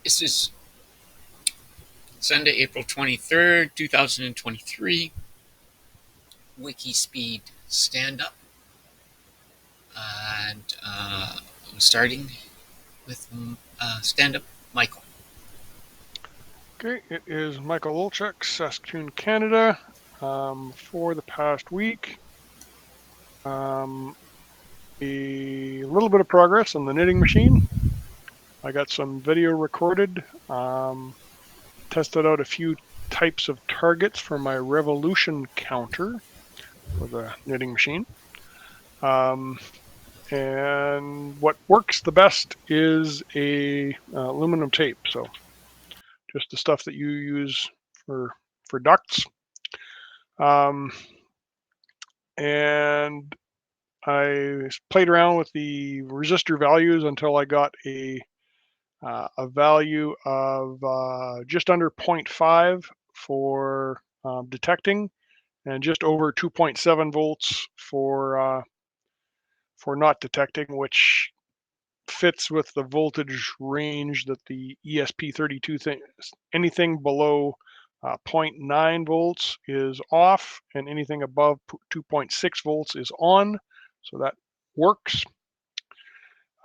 This is Sunday, April 23rd, 2023. WIKISPEED stand up. And I'm starting with stand up Michael. Okay, it is Michael Olchuk, Saskatoon, Canada. For the past week, a little bit of progress on the knitting machine. I got some video recorded, tested out a few types of targets for my revolution counter for the knitting machine. And what works the best is a aluminum tape. So just the stuff that you use for ducts. And I played around with the resistor values until I got a value of just under 0.5 for detecting, and just over 2.7 volts for not detecting, which fits with the voltage range that the ESP32 thing. Anything below 0.9 volts is off, and anything above 2.6 volts is on. So that works.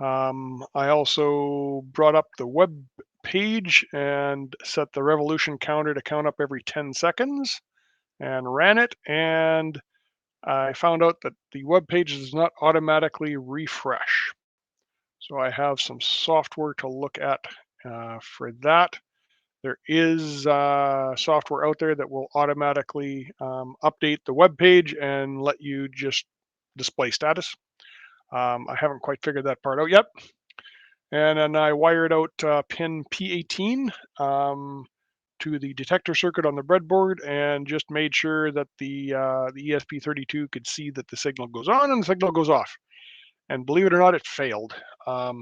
I also brought up the web page and set the revolution counter to count up every 10 seconds and ran it. And I found out that the web page does not automatically refresh. So I have some software to look at for that. There is software out there that will automatically update the web page and let you just display status. I haven't quite figured that part out yet. And then I wired out pin P18 to the detector circuit on the breadboard, and just made sure that the ESP32 could see that the signal goes on and the signal goes off. And believe it or not, it failed. Not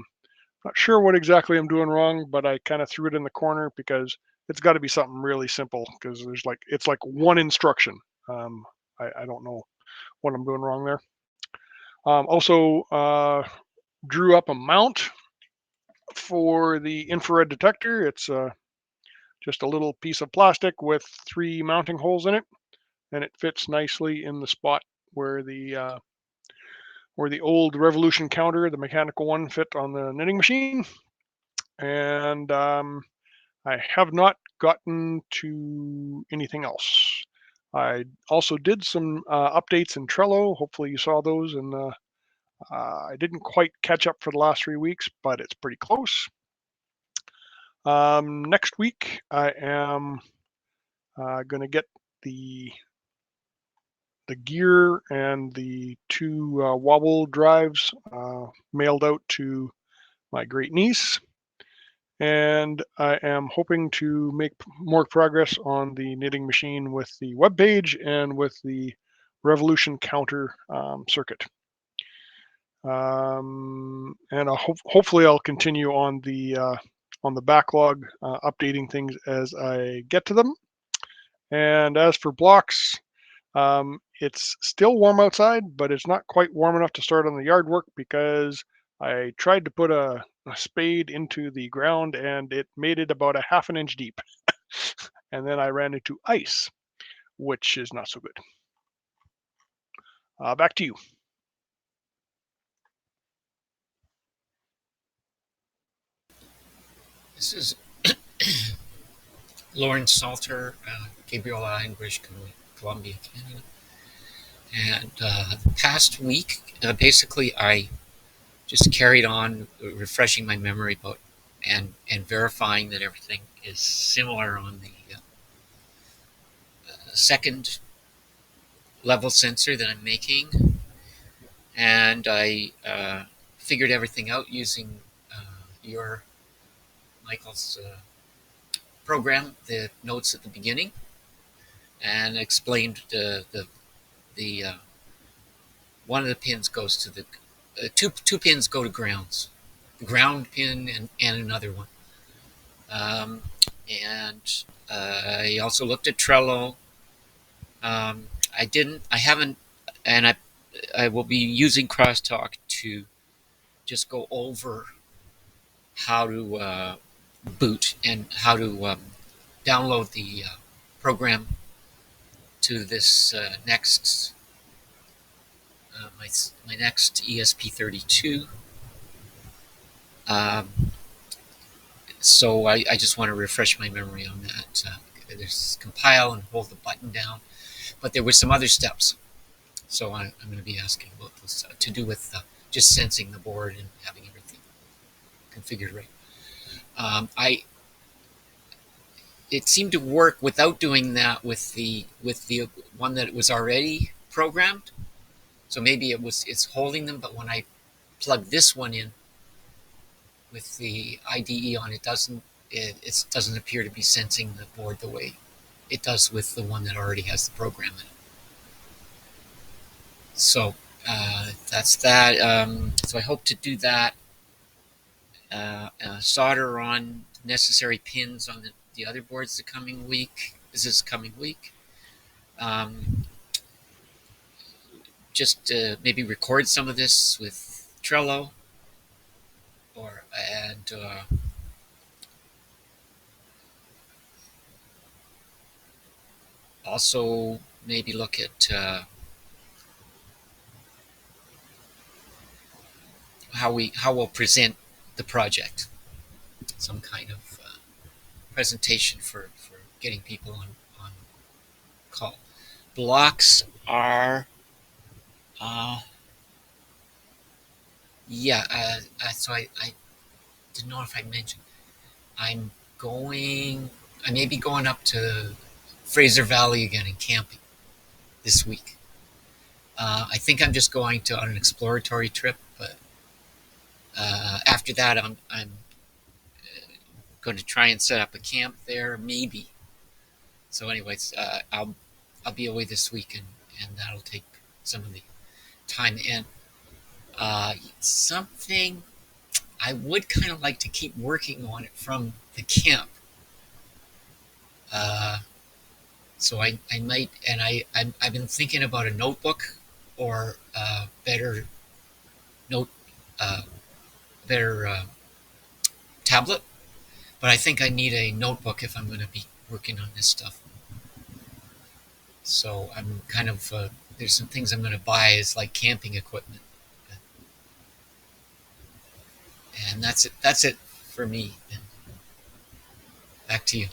sure what exactly I'm doing wrong, but I kind of threw it in the corner because it's got to be something really simple, because it's like one instruction. I don't know what I'm doing wrong there. Also drew up a mount for the infrared detector. It's just a little piece of plastic with 3 mounting holes in it, and it fits nicely in the spot where the old revolution counter, the mechanical one, fit on the knitting machine. And I have not gotten to anything else. I also did some updates in Trello. Hopefully you saw those, and I didn't quite catch up for the last 3 weeks, but it's pretty close. Next week, I am going to get the gear and the 2 wobble drives mailed out to my great niece, and I am hoping to make more progress on the knitting machine with the web page and with the revolution counter circuit. And hopefully I'll continue on the backlog, updating things as I get to them. And as for blocks, it's still warm outside, but it's not quite warm enough to start on the yard work, because I tried to put a spade into the ground and it made it about a half an inch deep. And then I ran into ice, which is not so good. Back to you. This is Lawrence Salter, Gabriel Island, British Columbia, Canada. And the past week, basically, I just carried on refreshing my memory about and verifying that everything is similar on the second level sensor that I'm making. And I figured everything out using your Michael's program, the notes at the beginning, and explained the one of the pins goes to the two pins go to grounds, the ground pin and another one. And I also looked at Trello. I haven't, and I will be using Crosstalk to just go over how to boot and how to download the program to this my next ESP32. Um, so I just want to refresh my memory on that. There's compile and hold the button down, but there were some other steps. So I'm going to be asking about this to do with just sensing the board and having everything configured right. I It seemed to work without doing that with the one that was already programmed. So maybe it's holding them, but when I plug this one in with the IDE on, it doesn't appear to be sensing the board the way it does with the one that already has the program in it. So that's that. So I hope to do that. Solder on necessary pins on the other boards the coming week. This coming week. Um, just maybe record some of this with Trello, and also maybe look at how we'll present the project. Some kind of presentation for getting people on call. Blocks are uh, yeah. So I didn't know if I mentioned I'm going. I may be going up to Fraser Valley again and camping this week. I think I'm just going on an exploratory trip, but after that, I'm going to try and set up a camp there, maybe. So, anyways, I'll be away this week, and that'll take some of the time. And something I would kind of like to keep working on it from the camp. Uh, so I might, and I've been thinking about a notebook or better note, uh, better tablet. But I think I need a notebook if I'm going to be working on this stuff. So I'm kind of there's some things I'm going to buy as like camping equipment, and that's it. That's it for me. And back to you.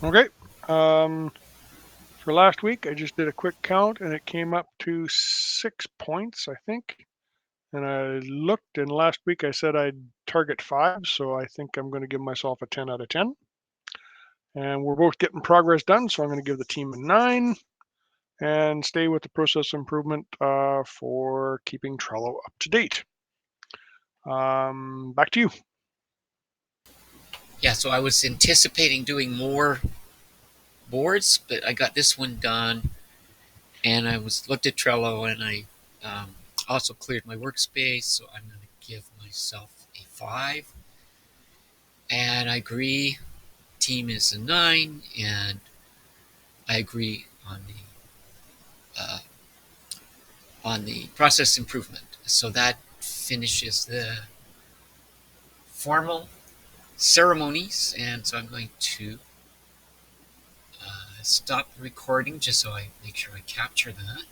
Okay. For last week, I just did a quick count and it came up to 6 points, I think. And I looked, and last week I said I'd target 5, so I think I'm going to give myself a 10 out of 10. And we're both getting progress done, so I'm going to give the team a 9 and stay with the process improvement for keeping Trello up to date. Back to you. Yeah. So I was anticipating doing more boards, but I got this one done, and I was looked at Trello, and I also cleared my workspace. So I'm going to give myself a 5, and I agree. Team is a 9, and I agree uh, on the process improvement. So that finishes the formal ceremonies, and so I'm going to stop recording just so I make sure I capture that.